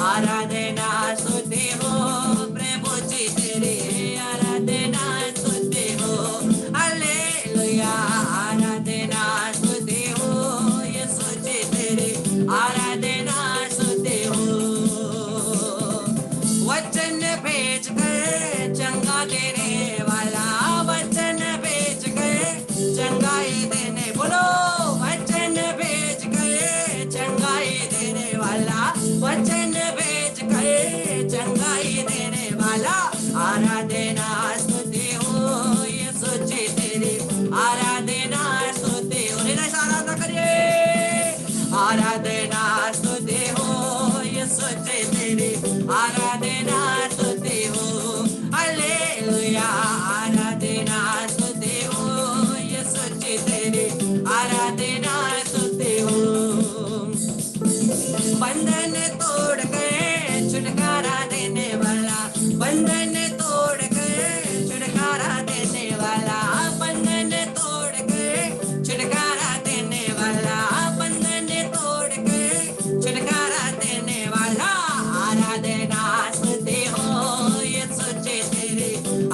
आराधना स्तुति हो प्रभु जी तेरी, आराधना स्तुति हो हालेलुया, आराधना स्तुति हो यीशु जी तेरी, आराधना स्तुति हो। वचन भेज कर चंगा देने वाला, वचन भेज कर चंगाई देने, बोलो वचन भेज कर चंगाई देने वाला, वचन भेज कर चंगाई देने वाला, आराधना स्तुति हो यीशु जी तेरी, आराधना स्तुति हो। हृदय से आराधना करिए, आराधना स्तुति हो यीशु जी तेरी, आराधना स्तुति हो हालेलुया, आराधना स्तुति हो यीशु जी तेरी, आराधना स्तुति हो। बंधन तोड़ के छुटकारा देने वाला, बंधन तोड़ के छुटकारा देने वाला, बंधन तोड़ के छुटकारा देने वाला, बंधन तोड़ के छुटकारा देने वाला, आराधना स्तुति हो यीशु जी तेरी,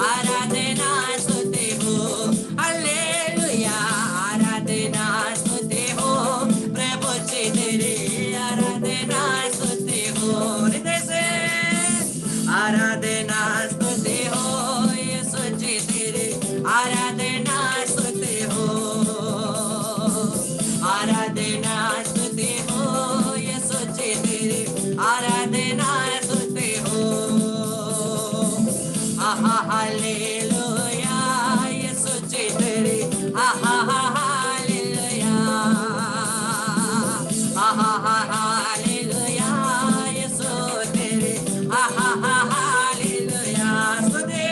आराधना स्तुति हो हालेलुया, आराधना स्तुति हो प्रभु जी तेरी, आराधना स्तुति हो। हृदय से आराधना स्तुति हो यीशु जी तेरी, आराधना स्तुति हो, आराधना स्तुति हो यीशु जी तेरी, आराधना स्तुति हो। आहा हालेलुया यीशु जी तेरी, आहा हालेलुया, आहा हालेलुया यीशु तेरी, आहा हालेलुया स्तुति,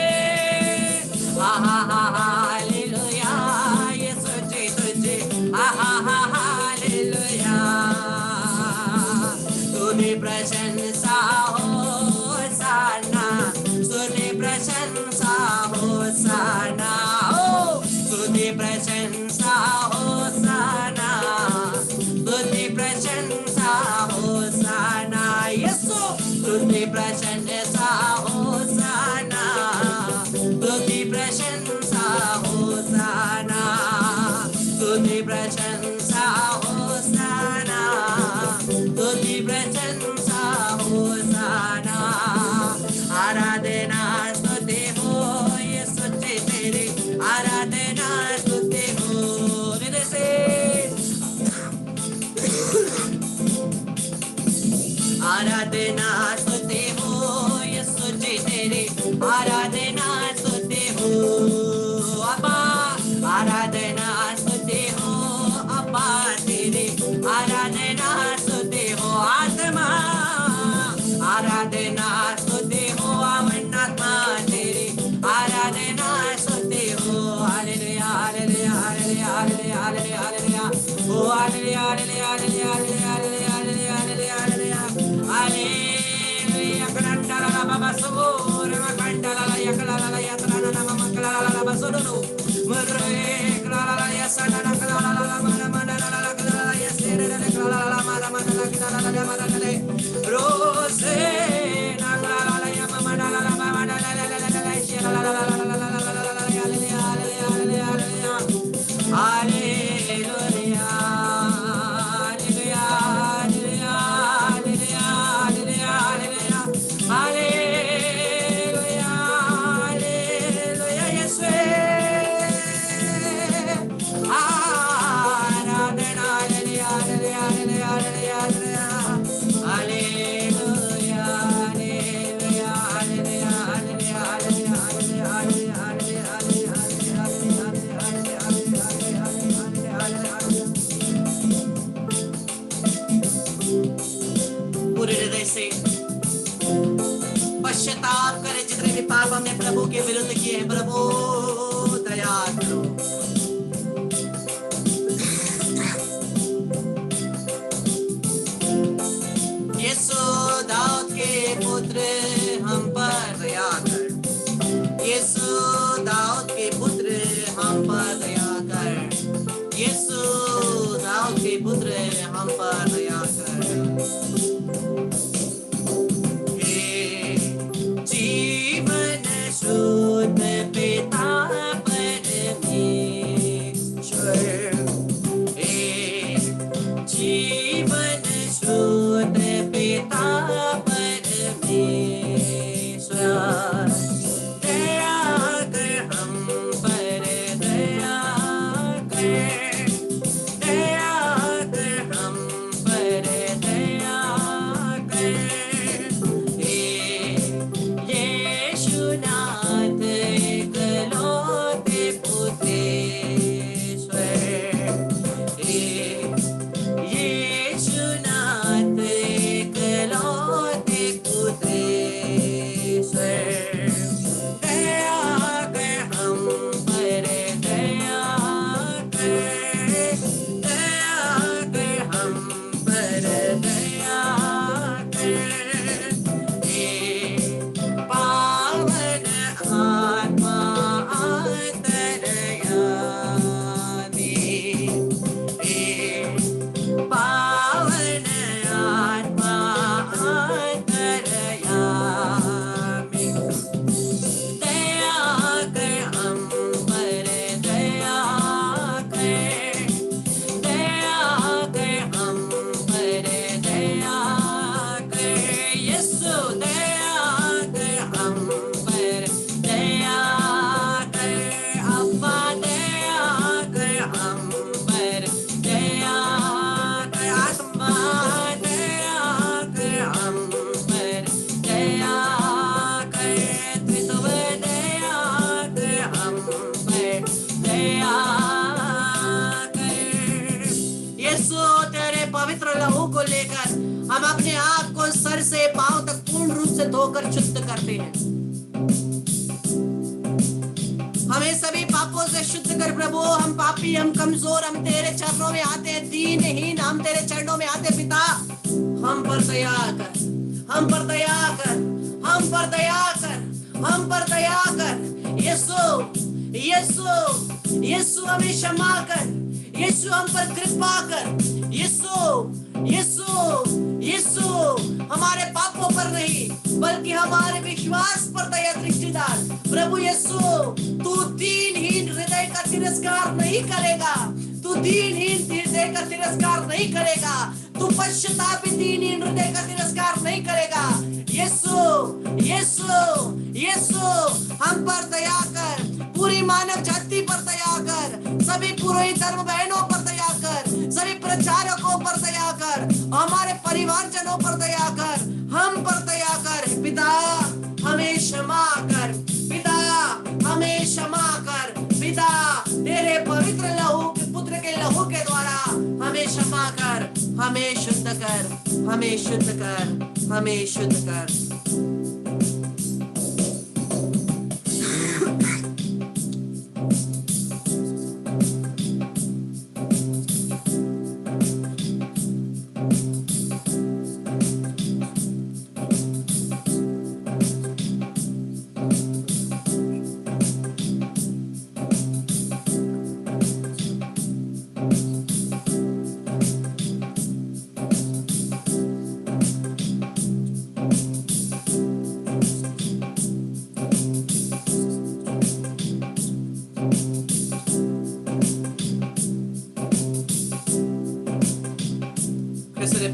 आहा हालेलुया यीशु जी तुझे, आहा हालेलुया। तूने प्रशंसा हो साना, तूने प्रशंसा हो साना, हो तूने प्रशंसा हो साना, तूने प्रशंसा हो साना यीशु, तूने प्रशंसा हो साना, तूने प्रशंसा हो साना, तूने प्रशंसा हो साना, तूने प्रशंसा हो साना, आराधना स्तुति हो यीशु जी तेरी, आराधना स्तुति हो। हृदय से आराधना स्तुति हो यीशु जी तेरी, आराधना स्तुति हो अब्बा, आराधना स्तुति हो अब्बा तेरी, आराधना स्तुति हो आत्मा, आराधना स्तुति हो आत्मा तेरी, आराधना स्तुति हो hallelujah hallelujah hallelujah hallelujah hallelujah hallelujah, ओ hallelujah hallelujah hallelujah hallelujah hallelujah hallelujah hallelujah hallelujah, कंडला बाबा सुबोर कंडला यकला यत्रा नम मंगला बसुनु मरे कला यसना कला मन मन कला यसेरे कला मन मन कला मन रोसे नगला यम मन मन हालेलुया पूरे हृदय से पश्चाताप करें, जितने भी पाप हमने प्रभु के विरुद्ध किए हैं, प्रभु दया करो। यीशु दाऊद के पुत्र हम पर दया कर, यीशु दाऊद के पुत्र हम पर दया कर, यीशु दाऊद के पुत्र हम पर दया कर। पिता परमेश्वर, दया कर हम पर, दया कर, दया कर हम पर, दया कर। हे यीशुनाथ इकलौते पुत्रेश्वर, हे यीशुनाथ इकलौते पुत्रेश्वर, दया कर हम पर, दया कर, दया कर हम पर, दया कर। हे पावन आत्मा अंतर्यामी, हे पावन आत्मा अंतर्यामी, दया कर हम पर, दया कर, दया कर हम पर, दया कर। यीशु दया कर हम पर, दया कर। अब्बा दया कर हम पर, दया कर। आत्मा दया कर हम पर, दया कर। त्रित्व दया कर हम पर, दया कर। यीशु तेरे पवित्र लहू को लेकर हम अपने आप को सर से पांव तक पूर्ण रूप से धोकर शुद्ध करते हैं। हमें सभी पापों से शुद्ध कर प्रभु। हम पापी, हम कमजोर, हम तेरे चरणों में आते हैं, दीनहीन हम तेरे चरणों में आते हैं। पिता हम पर दया कर, हम पर दया कर, हम पर दया कर, हम पर दया कर। यीशु यीशु यीशु हमें क्षमा कर, यीशु हम पर कृपा कर। यीशु यीशु यीशु हमारे पापों पर नहीं बल्कि हमारे विश्वास पर दया दृष्टि डाल प्रभु। यीशु तू दीनहीन हृदय का तिरस्कार नहीं करेगा, तू दीनहीन हृदय का तिरस्कार नहीं करेगा, तू पश्चातापी दीनहीन हृदय का तिरस्कार नहीं करेगा। यीशु यीशु यीशु हम पर दया कर, पूरी मानव जाति पर दया कर, सभी पुरोहित धर्म बहनों पर दया कर, सभी प्रचारकों पर दया कर, हमारे परिवारजनों पर दया कर, हम पर दया कर। पिता हमें क्षमा कर, पिता हमें क्षमा कर। पिता तेरे पवित्र लहू के पुत्र के लहू के द्वारा हमें क्षमा कर, हमें शुद्ध कर, हमें शुद्ध कर, हमें शुद्ध कर।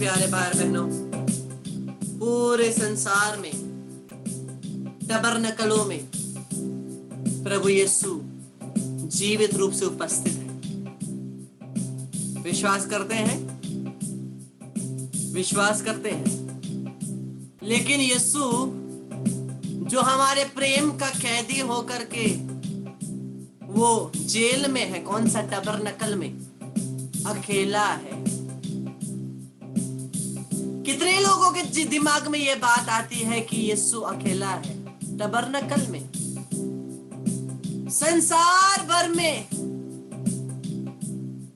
प्यारे भाई बहनों, पूरे संसार में टबरनकलों में प्रभु यीशु जीवित रूप से उपस्थित है। विश्वास करते हैं, विश्वास करते हैं। लेकिन यीशु जो हमारे प्रेम का कैदी होकर के वो जेल में है, कौन सा टबरनकल में अकेला है। कितने लोगों के दिमाग में ये बात आती है कि यीशु अकेला है टबरनकल में। संसार भर में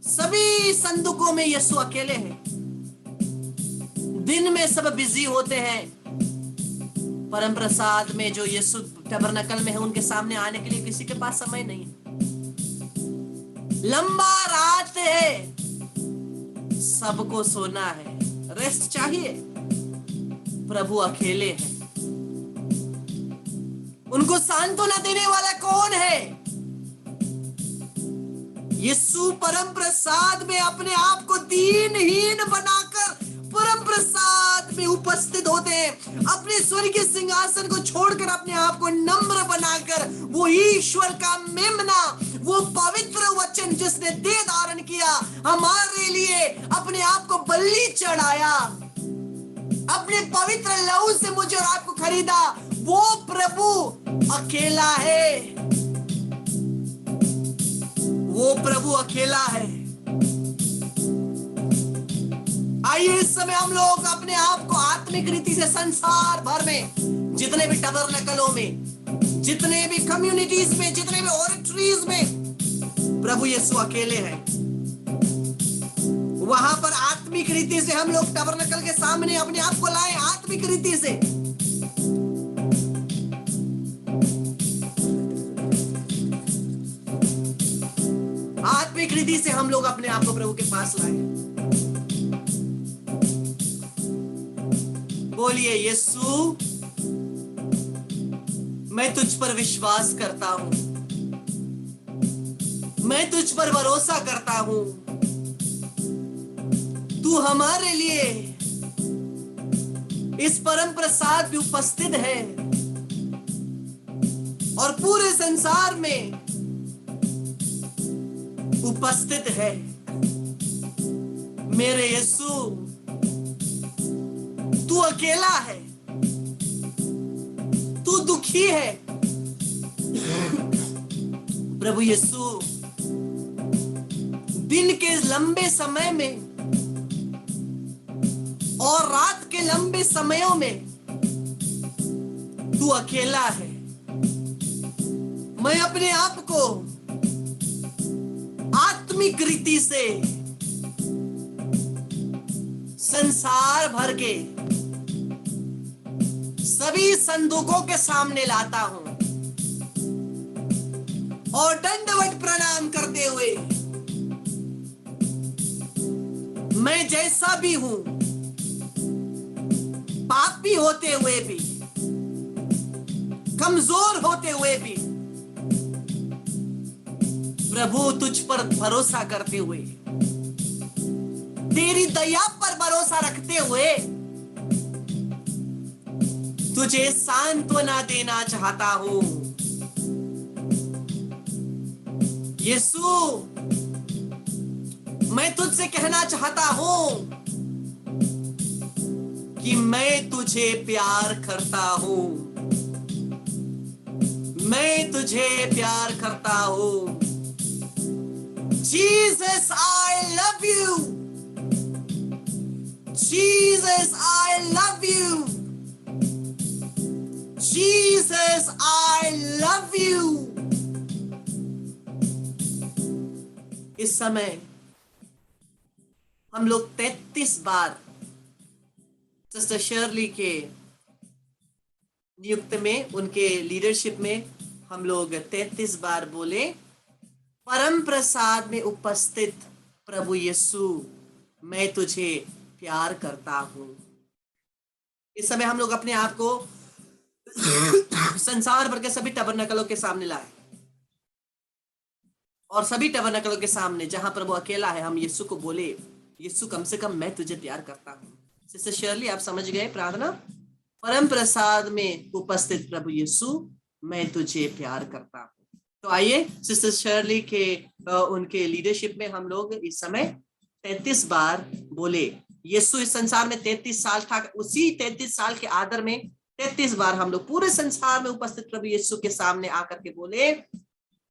सभी संदूकों में यीशु अकेले हैं। दिन में सब बिजी होते हैं, परम प्रसाद में जो यीशु टबरनकल में है उनके सामने आने के लिए किसी के पास समय नहीं है। लंबा रात है, सबको सोना है, रेस्ट चाहिए। प्रभु अकेले हैं। उनको सांत्वना देने वाला कौन है? यीशु परम प्रसाद में अपने आप को दीनहीन बनाकर परम प्रसाद में उपस्थित होते हैं, अपने स्वर्गीय सिंहासन को छोड़कर अपने आप को नम्र बनाकर वो ईश्वर का मेमना, वो पवित्र वचन जिसने देह धारण किया, हमारे लिए अपने आप को बलि चढ़ाया, अपने पवित्र लहू से मुझे और आपको खरीदा, वो प्रभु अकेला है। वो प्रभु अकेला है। आइए इस समय हम लोग अपने आप को आत्मिक रीति से संसार भर में जितने भी टबरनकलों में, जितने भी कम्युनिटीज में, जितने भी ऑडिटरीज में प्रभु यीशु अकेले हैं। वहां पर आत्मिक रीति से हम लोग टबरनकल के सामने अपने आप को लाए, आत्मिक रीति से। आत्मिक रीति से हम लोग अपने आप को प्रभु के पास लाए। बोलिए, यीशु मैं तुझ पर विश्वास करता हूं, मैं तुझ पर भरोसा करता हूं। तू हमारे लिए इस परम प्रसाद में उपस्थित है और पूरे संसार में उपस्थित है। मेरे यीशु, तू अकेला है, तू दुखी है। प्रभु यीशु, दिन के लंबे समय में और रात के लंबे समयों में तू अकेला है। मैं अपने आप को आत्मिक रीति से संसार भर के सभी संदूकों के सामने लाता हूं और दंडवत प्रणाम करते हुए, मैं जैसा भी हूं, पापी होते हुए भी, कमजोर होते हुए भी, प्रभु तुझ पर भरोसा करते हुए, तेरी दया पर भरोसा रखते हुए तुझे सांत्वना देना चाहता हूं। यीशु, मैं तुझसे कहना चाहता हूं कि मैं तुझे प्यार करता हूं, मैं तुझे प्यार करता हूं। Jesus, I love you. Jesus, I love you. Jesus, I love you. इस समय हम लोग 33 बार सिस्टर शर्ली के नियुक्त में, उनके लीडरशिप में हम लोग 33 बार बोले, परम प्रसाद में उपस्थित प्रभु यीशु, मैं तुझे प्यार करता हूं। इस समय हम लोग अपने आप को संसार भर के सभी टबरनकलों के सामने लाए और सभी टबरनकलों के सामने जहां प्रभु अकेला है, हम यीशु को बोले, यीशु कम से कम मैं तुझे प्यार करता हूं। सिस्टर शर्ली, आप समझ गए प्रार्थना? परम प्रसाद में उपस्थित प्रभु यीशु, मैं तुझे प्यार करता हूं। तो आइए सिस्टर शर्ली के उनके लीडरशिप में हम लोग इस समय 33 बार बोले। यीशु इस संसार में 33 साल था, उसी 33 साल के आदर में 33 बार हम लोग पूरे संसार में उपस्थित प्रभु यीशु के सामने आकर के बोले,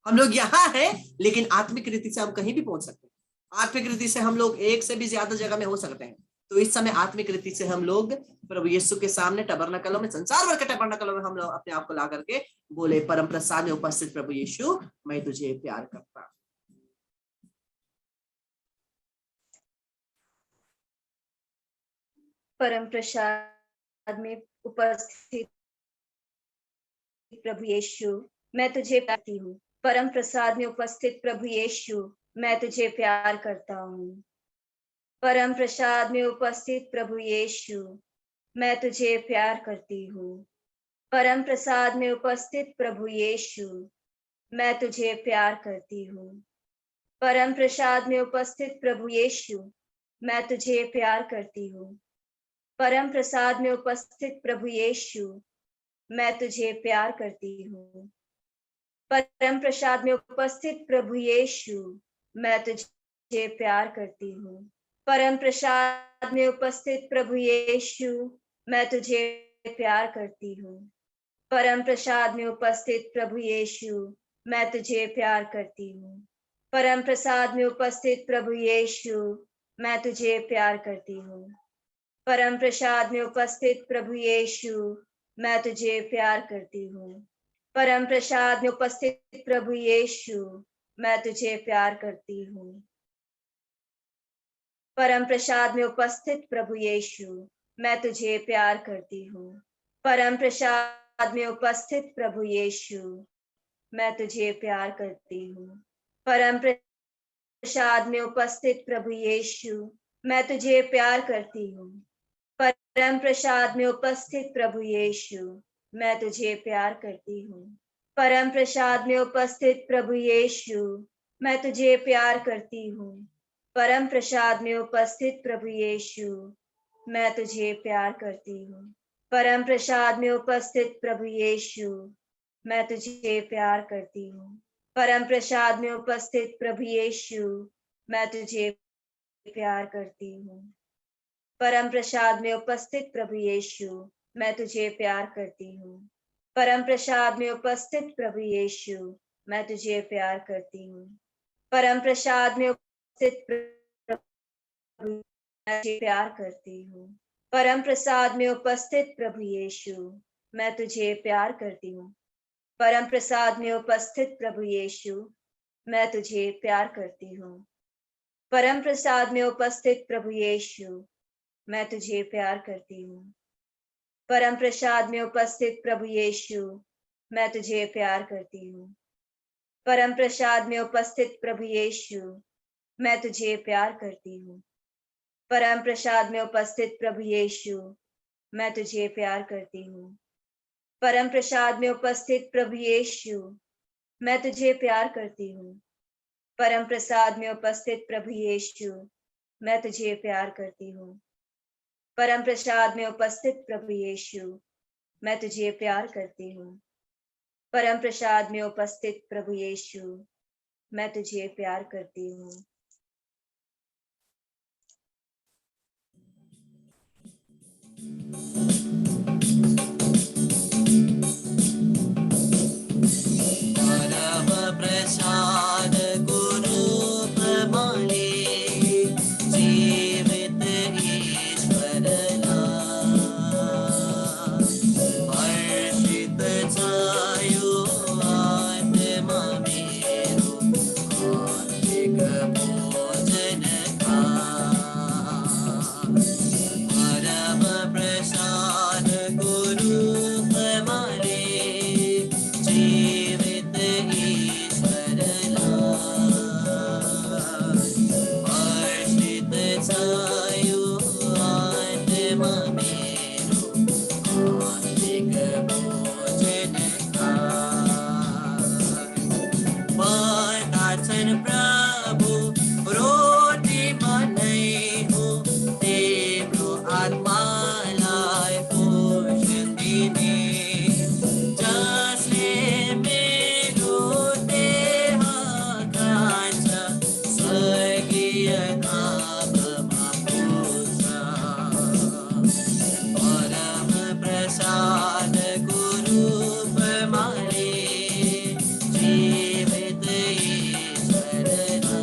हम लोग यहाँ हैं, लेकिन आत्मिक रीति से हम कहीं भी पहुंच सकते हैं। आत्मिक रीति से हम लोग एक से भी ज्यादा जगह में हो सकते हैं। तो इस समय आत्मिक रीति से हम लोग प्रभु यीशु के सामने टबरनकलों में, संसार भर के टबरनकलों में हम लोग अपने आप को ला करके बोले, परम प्रसाद में उपस्थित प्रभु यीशु, मैं तुझे प्यार करता हूं। परम प्रसाद में उपस्थित प्रभु यीशु, मैं तुझे प्यार करती हूँ। परम प्रसाद में उपस्थित प्रभु यीशु, मैं तुझे प्यार करता हूँ। परम प्रसाद में उपस्थित प्रभु यीशु, मैं तुझे प्यार करती हूँ। परम प्रसाद में उपस्थित प्रभु यीशु, मैं तुझे प्यार करती हूँ। परम प्रसाद में उपस्थित प्रभु यीशु, मैं तुझे प्यार करती हूँ। परम प्रसाद में उपस्थित प्रभु यीशु, मैं तुझे प्यार करती हूँ। परम प्रसाद में उपस्थित प्रभु यीशु, मैं तुझे प्यार करती हूँ। परम प्रसाद में उपस्थित प्रभु यीशु, मैं तुझे प्यार करती हूँ। परम प्रसाद में उपस्थित प्रभु यीशु, मैं तुझे प्यार करती हूँ। परम प्रसाद में उपस्थित प्रभु यीशु, मैं तुझे प्यार करती हूँ। परम प्रसाद में उपस्थित प्रभु यीशु, मैं तुझे प्यार करती हूँ। परम प्रसाद में उपस्थित प्रभु यीशु, मैं तुझे प्यार करती हूँ। परम प्रसाद में उपस्थित प्रभु यीशु, मैं तुझे प्यार करती हूँ। परम प्रसाद में उपस्थित प्रभु यीशु, मैं तुझे प्यार करती हूँ। परम प्रसाद में उपस्थित प्रभु यीशु, मैं तुझे प्यार करती हूँ। परम प्रसाद में उपस्थित प्रभु यीशु, मैं तुझे प्यार करती हूँ। परम प्रसाद में उपस्थित प्रभु यीशु, मैं तुझे प्यार करती हूँ। परम प्रसाद में उपस्थित प्रभु यीशु, मैं तुझे प्यार करती हूँ। परम प्रसाद में उपस्थित प्रभु यीशु, मैं तुझे प्यार करती हूँ। परम प्रसाद में उपस्थित प्रभु यीशु, मैं तुझे प्यार करती हूँ। परम प्रसाद में उपस्थित प्रभु यीशु, मैं तुझे प्यार करती हूँ। परम प्रसाद में उपस्थित प्रभु यीशु, मैं तुझे प्यार करती हूँ। परम प्रसाद में उपस्थित प्रभु, मैं तुझे प्यार करती हूँ। परम प्रसाद में उपस्थित प्रभु यीशु, मैं तुझे प्यार करती हूँ। परम प्रसाद में उपस्थित प्रभु यीशु, मैं तुझे प्यार करती हूँ। परम प्रसाद में उपस्थित प्रभु यीशु, मैं तुझे प्यार करती हूँ। परम प्रसाद में उपस्थित प्रभु यीशु, मैं तुझे प्यार करती हूँ। परम प्रसाद में उपस्थित प्रभु यीशु, मैं तुझे प्यार करती हूँ। परम प्रसाद में उपस्थित प्रभु यीशु, मैं तुझे प्यार करती हूँ। परम प्रसाद में उपस्थित प्रभु यीशु, मैं तुझे प्यार करती हूँ। परम प्रसाद में उपस्थित प्रभु यीशु, मैं तुझे प्यार करती हूँ। परम प्रसाद में उपस्थित प्रभु यीशु, मैं तुझे प्यार करती हूँ। परम प्रसाद में उपस्थित प्रभु यीशु, मैं तुझे प्यार करती हूँ। परम प्रसाद गुरु प्रमाणे जीवित ईश्वरला हर्षित छायो आत्मा मेरो आत्मिक भोजन खा। परम प्रसाद गुरु प्रमाणे जीवित ईश्वरला हर्षित छायो आत्मा मेरो आत्मिक भोजन खा। बताछन् प्रभु रोटी मनै हो तिम्रो आत्मालाई पोषण दिने जसले मेरो देह खान्छ स्वर्गीय धाममा पुग्छ। परम प्रसाद गुरु प्रमाणे जीवित ईश्वरला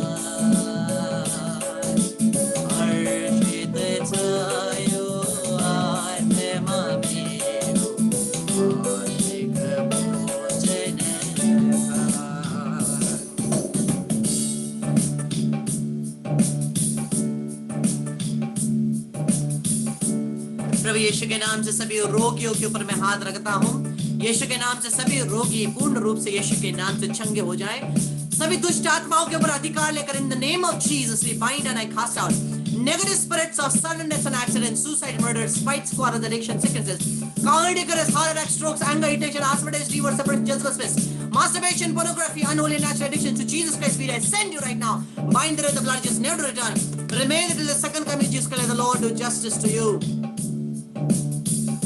हर्षित छायो आत्मा मेरो आत्मिक भोजन खा। प्रभु यीशु के नाम से सभी रोगियों के ऊपर मैं हाथ रखता हूँ। यीशु के नाम से सभी रोगी पूर्ण रूप से यीशु के नाम से चंगे हो जाएं। सभी दुष्ट आत्माओं के ऊपर अधिकार लेकर in the name of Jesus we bind and I cast out negative spirits of sudden deaths and accidents, suicide, murder, spite, squad, addiction, sicknesses, cardiac arrest, heart attack, strokes, anger, irritation, asthmatis, divorce, separation, Jezebel's fist, masturbation, pornography, unholy natural addiction to Jesus Christ. We send you right now. Bind it with the blood, just never to return. Remain until the second coming of Jesus Christ, the Lord, do justice to you.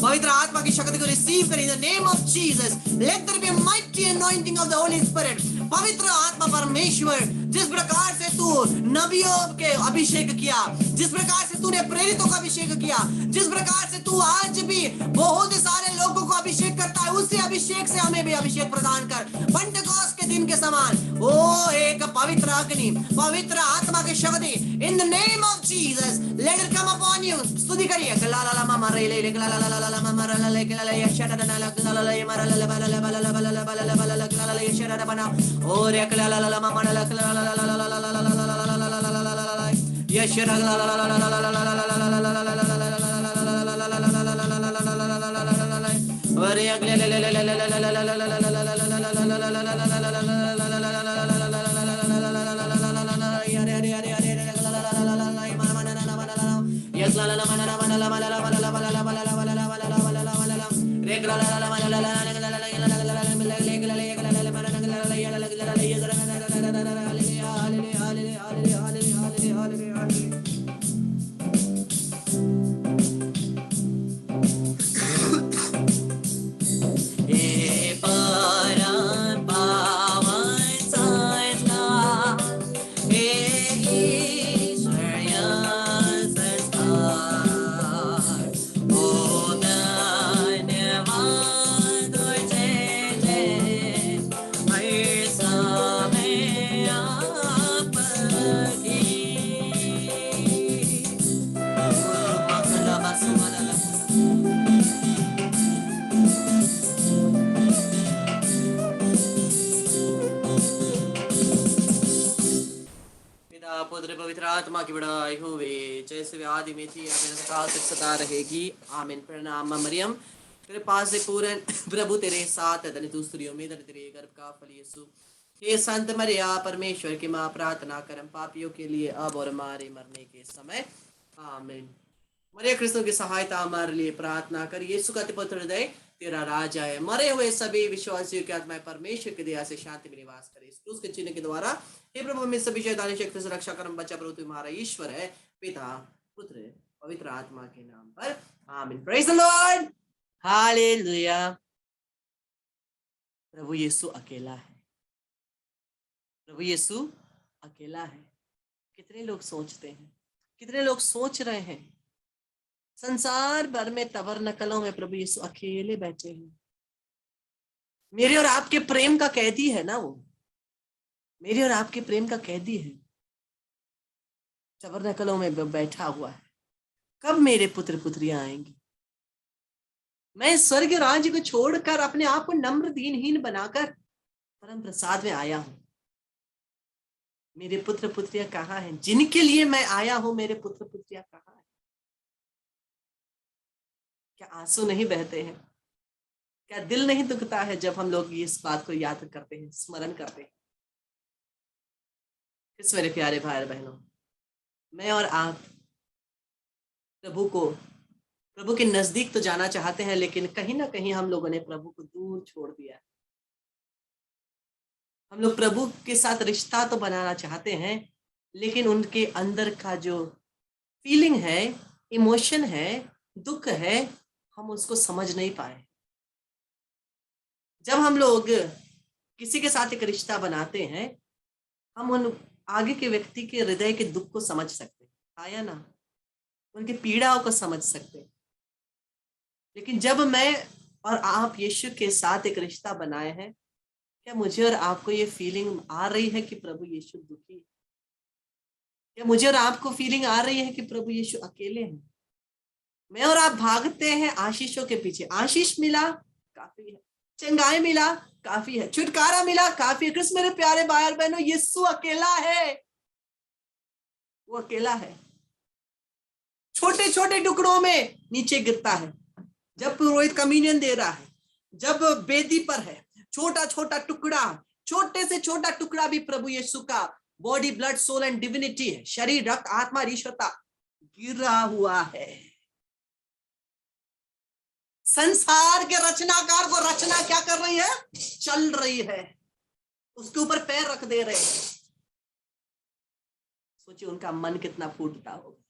पवित्र आत्मा की शक्ति को receive करें in the name of Jesus. Let there be a mighty anointing of the holy spirit. पवित्र आत्मा परमेश्वर, जिस प्रकार से तू नबियों के अभिषेक किया, जिस प्रकार से तूने प्रेरितों का अभिषेक किया, जिस प्रकार से तू आज भी बहुत सारे लोगों को अभिषेक करता है, उसी अभिषेक से हमें भी अभिषेक प्रदान कर। पेंटेकोस्ट के दिन के समान ओ एक पवित्र अग्नि, पवित्र आत्मा की शक्ति इन the name of Jesus let it come upon you. स्तुति करिए। पुत्र पवित्र आत्मा की बड़ाई होवे, जैसे वे आदि में थी काल तक सदा रहेगी। आमीन। प्रणाम मरियम, तेरे पास से पूर्ण प्रभु तेरे साथ है, धन्य तू स्त्रियों में, धन्य तेरे गर्भ का फल यीशु। हे संत मरिया परमेश्वर की माँ, प्रार्थना करम पापियों के लिए अब और हमारे मरने के समय। आमीन। मरिया कृष्ण की सहायता हमारे लिए प्रार्थना कर। यीशु का पुत्र हृदय तेरा राजा है। मरे हुए सभी विश्वासियों की आत्मा परमेश्वर की दया से शांति में निवास करे। इस क्रूस के चिन्ह के द्वारा हे प्रभु हमें सभी शैतानी शक्ति से रक्षा करम बचा। प्रभु तुम्हारा ईश्वर है, पिता पुत्र पवित्र आत्मा के नाम पर। आमीन। Praise the Lord. हालेलुया। प्रभु यीशु अकेला है। प्रभु यीशु अकेला है। कितने लोग सोचते हैं, कितने लोग सोच रहे हैं संसार भर में तबरनकलों में प्रभु यीशु अकेले बैठे हैं। मेरे और आपके प्रेम का कैदी है ना वो, मेरे और आपके प्रेम का कैदी है, तबरनकलों में बैठा हुआ है। कब मेरे पुत्र पुत्रियां आएंगी? मैं स्वर्ग राज्य को छोड़कर अपने आप को नम्र दीनहीन बनाकर परम प्रसाद में आया हूं। मेरे पुत्र पुत्रियां कहाँ हैं? जिनके लिए मैं आया हूं, मेरे पुत्र पुत्रियां कहाँ हैं? क्या आंसू नहीं बहते हैं? क्या दिल नहीं दुखता है जब हम लोग इस बात को याद करते हैं, स्मरण करते हैं? किस मेरे प्यारे भाई और बहनों, मैं और आप प्रभु के नजदीक तो जाना चाहते हैं, लेकिन कहीं ना कहीं हम लोगों ने प्रभु को दूर छोड़ दिया। हम लोग प्रभु के साथ रिश्ता तो बनाना चाहते हैं, लेकिन उनके अंदर का जो फीलिंग है, इमोशन है, दुख है, हम उसको समझ नहीं पाए। जब हम लोग किसी के साथ एक रिश्ता बनाते हैं, हम उन आगे के व्यक्ति के हृदय के दुख को समझ सकते हैं, आया ना, उनकी पीड़ाओं को समझ सकते हैं। लेकिन जब मैं और आप यीशु के साथ एक रिश्ता बनाए हैं, क्या मुझे और आपको ये फीलिंग आ रही है कि प्रभु यीशु दुखी है? क्या मुझे और आपको फीलिंग आ रही है कि प्रभु यीशु अकेले हैं? मैं और आप भागते हैं आशीषों के पीछे। आशीष मिला काफी है, चंगाई मिला काफी है, छुटकारा मिला काफी है। कृष्ण मेरे प्यारे भाई और बहनों, यीशु अकेला है, वो अकेला है। छोटे छोटे टुकड़ों में नीचे गिरता है। जब पुरोहित कम्युनियन दे रहा है, जब वेदी पर है, छोटा छोटा टुकड़ा, छोटे से छोटा टुकड़ा भी प्रभु यीशु का body, blood, soul and divinity है। शरीर, रक्त, आत्मा, ईश्वरता गिरा हुआ है। संसार के रचनाकार को रचना क्या कर रही है? चल रही है, उसके ऊपर पैर रख दे रहे हैं। सोचिए उनका मन कितना फूटता होगा।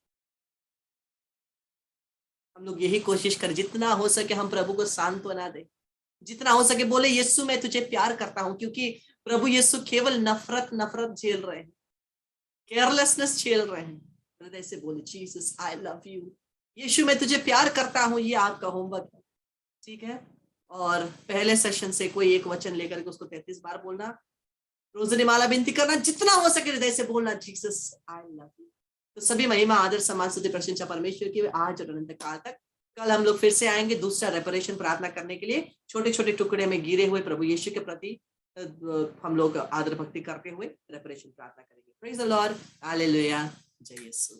हम लोग यही कोशिश करें, जितना हो सके हम प्रभु को सांत्वना दें, जितना हो सके बोले यीशु मैं तुझे प्यार करता हूं, क्योंकि प्रभु यीशु केवल नफरत झेल रहे हैं, केयरलेसनेस झेल रहे हैं। हृदय से बोले जीसस आई लव यू, यीशु मैं तुझे प्यार करता हूं। ये आपका होमवर्क है, ठीक है। और पहले सेशन से कोई एक वचन लेकर के उसको 33 बार बोलना, रोजनी माला विनती करना, जितना हो सके हृदय से बोलना जीसस आई लव यू। तो सभी महिमा आदर सम्मान स्तुति प्रशंसा परमेश्वर की आज और अनंत काल तक। कल हम लोग फिर से आएंगे दूसरा रेपरेशन प्रार्थना करने के लिए, छोटे छोटे टुकड़े में गिरे हुए प्रभु यीशु के प्रति हम लोग आदर भक्ति करते हुए रेपरेशन प्रार्थना करेंगे। प्रेज द लॉर्ड, हालेलुया, जय यीशु।